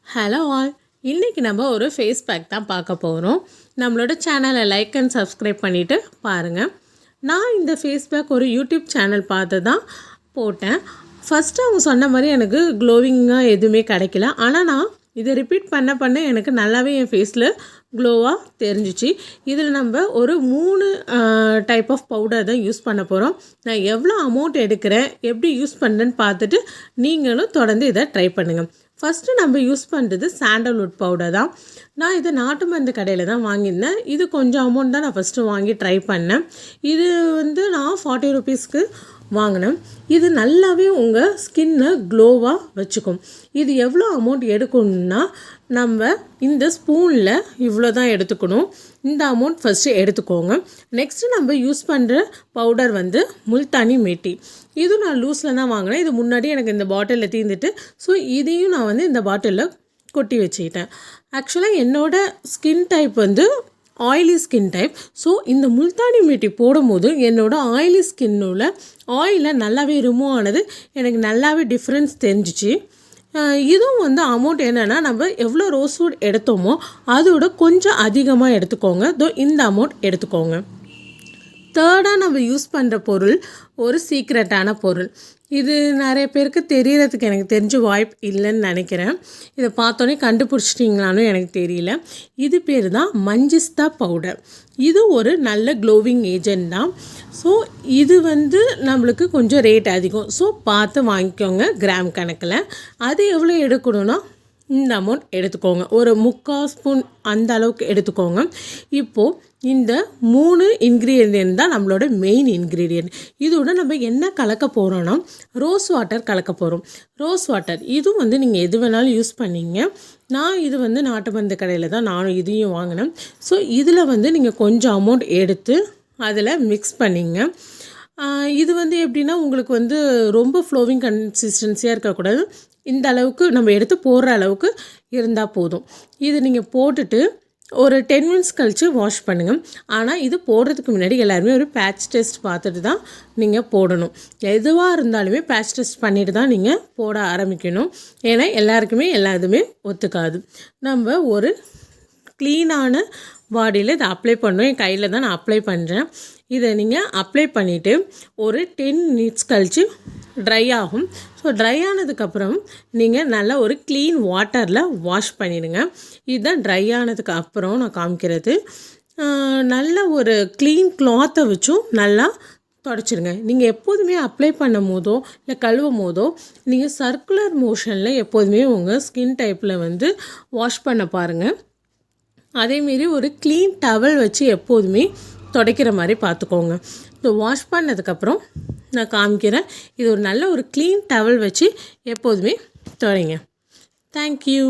Hello all, இன்றைக்கி நம்ம ஒரு ஃபேஸ் பேக் தான் பார்க்க போகிறோம். நம்மளோட சேனலை லைக் அண்ட் சப்ஸ்கிரைப் பண்ணிவிட்டு பாருங்கள். நான் இந்த ஃபேஸ் பேக் ஒரு யூடியூப் சேனல் பார்த்து தான் போட்டேன். ஃபஸ்ட்டு அவங்க சொன்ன மாதிரி எனக்கு க்ளோவிங்காக எதுவுமே கிடைக்கல. ஆனால் நான் இதை ரிப்பீட் பண்ண எனக்கு நல்லாவே என் ஃபேஸில் க்ளோவாக தெரிஞ்சிச்சு. இதில் நம்ம ஒரு 3 டைப் ஆஃப் பவுடர் தான் யூஸ் பண்ண போகிறோம். நான் எவ்வளோ அமௌண்ட் எடுக்கிறேன், எப்படி யூஸ் பண்ணுறேன்னு பார்த்துட்டு நீங்களும் தொடர்ந்து இதை ட்ரை பண்ணுங்கள். ஃபஸ்ட்டு நம்ம யூஸ் பண்ணுறது சாண்டல்வுட் பவுடர் தான். நான் இதை நாட்டு மருந்து கடையில் தான் வாங்கியிருந்தேன். இது கொஞ்சம் அமௌண்ட் தான் நான் ஃபஸ்ட்டு வாங்கி ட்ரை பண்ணேன். இது நான் 40 ருபீஸ்க்கு வாங்கினேன். இது நல்லாவே உங்கள் ஸ்கின்னை க்ளோவாக வச்சுக்கும். இது எவ்வளோ அமௌண்ட் எடுக்கணும்னா, நம்ம இந்த ஸ்பூனில் இவ்வளோ தான் எடுத்துக்கணும். இந்த அமௌண்ட் ஃபஸ்ட்டு எடுத்துக்கோங்க. நெக்ஸ்ட்டு நம்ம யூஸ் பண்ணுற பவுடர் முல்தானி மெட்டி. இது நான் லூஸில் தான் வாங்கினேன். இது முன்னாடி எனக்கு இந்த பாட்டிலில் தீர்ந்துட்டு, ஸோ இதையும் நான் இந்த பாட்டிலில் கொட்டி வச்சுக்கிட்டேன். ஆக்சுவலாக என்னோடய skin type oily skin type. So இந்த முல்தானி மெட்டி போடும்போது என்னோடய ஆயிலி ஸ்கின்னுள்ள ஆயிலை நல்லாவே ரிமூவ் ஆனது எனக்கு நல்லாவே டிஃப்ரென்ஸ் தெரிஞ்சிச்சு. இதுவும் அமௌண்ட் என்னென்னா, நம்ம எவ்வளோ ரோஸ்வுட் எடுத்தோமோ அதோட கொஞ்சம் அதிகமாக எடுத்துக்கோங்க. இந்த அமௌண்ட் எடுத்துக்கோங்க. தேர்டாக நம்ம யூஸ் பண்ணுற பொருள் ஒரு சீக்ரெட்டான பொருள். இது நிறைய பேருக்கு தெரியறதுக்கு எனக்கு தெரிஞ்ச வாய்ப்பு இல்லைன்னு நினைக்கிறேன். இதை பார்த்தோன்னே கண்டுபிடிச்சிட்டிங்களான்னு எனக்கு தெரியல. இது பேர் தான் மஞ்சிஸ்தா பவுடர். இது ஒரு நல்ல க்ளோவிங் ஏஜென்ட் தான். ஸோ இது நம்மளுக்கு கொஞ்சம் ரேட் அதிகம். ஸோ பார்த்து வாங்கிக்கோங்க கிராம் கணக்கில். அது எவ்வளோ எடுக்கணும்னா, இந்த அமௌண்ட் எடுத்துக்கோங்க. ஒரு 3/4 ஸ்பூன் அந்த அளவுக்கு எடுத்துக்கோங்க. இப்போது இந்த 3 இன்க்ரீடியன்ட் தான் நம்மளோட மெயின் இன்க்ரீடியன்ட். இதோட நம்ம என்ன கலக்க போகிறோன்னா, ரோஸ் வாட்டர் கலக்க போகிறோம். ரோஸ் வாட்டர் இதுவும் நீங்கள் எது வேணாலும் யூஸ் பண்ணிங்க. நான் இது நாட்டு மருந்து கடையில் தான் நானும் இதையும் வாங்கினேன். ஸோ இதில் நீங்கள் கொஞ்சம் அமௌண்ட் எடுத்து அதில் மிக்ஸ் பண்ணிங்க. இது எப்படின்னா, உங்களுக்கு ரொம்ப ஃப்ளோவிங் கன்சிஸ்டன்சியாக இருக்கக்கூடாது. இந்த அளவுக்கு நம்ம எடுத்து போடுற அளவுக்கு இருந்தால் போதும். இது நீங்கள் போட்டுட்டு ஒரு 10 மினிட்ஸ் கழித்து வாஷ் பண்ணுங்கள். ஆனால் இது போடுறதுக்கு முன்னாடி எல்லாருமே ஒரு பேட்ச் டெஸ்ட் பார்த்துட்டு தான் நீங்கள் போடணும். எதுவாக இருந்தாலுமே பேட்ச் டெஸ்ட் பண்ணிட்டு தான் நீங்கள் போட ஆரம்பிக்கணும். ஏன்னா எல்லாருக்குமே எல்லா இதுவுமே ஒத்துக்காது. நம்ம ஒரு க்ளீனான பாடியில் இதை அப்ளை பண்ணணும். என் கையில் தான் நான் அப்ளை பண்ணுறேன். இதை நீங்கள் அப்ளை பண்ணிவிட்டு ஒரு 10 மினிட்ஸ் கழித்து ட்ரை ஆகும். ஸோ ட்ரை ஆனதுக்கப்புறம் நீங்கள் நல்லா ஒரு க்ளீன் வாட்டரில் வாஷ் பண்ணிடுங்க. இதுதான் ட்ரை ஆனதுக்கு அப்புறம் நான் காமிக்கிறது. நல்ல ஒரு க்ளீன் கிளாத்தை வச்சும் நல்லா தொடச்சிடுங்க. நீங்கள் எப்போதுமே அப்ளை பண்ணும் போதோ இல்லை கழுவும் போதோ நீங்கள் சர்க்குலர் மோஷனில் எப்போதுமே உங்கள் ஸ்கின் டைப்பில் வாஷ் பண்ண பாருங்கள். அதேமாரி ஒரு க்ளீன் டவல் வச்சு எப்போதுமே துடைக்கிற மாதிரி பார்த்துக்கோங்க. ஸோ வாஷ் பண்ணதுக்கப்புறம் நான் காமிக்கிறேன். இது ஒரு நல்ல ஒரு க்ளீன் டவல் வச்சு எப்போதுமே துடைங்க. தேங்க்யூ.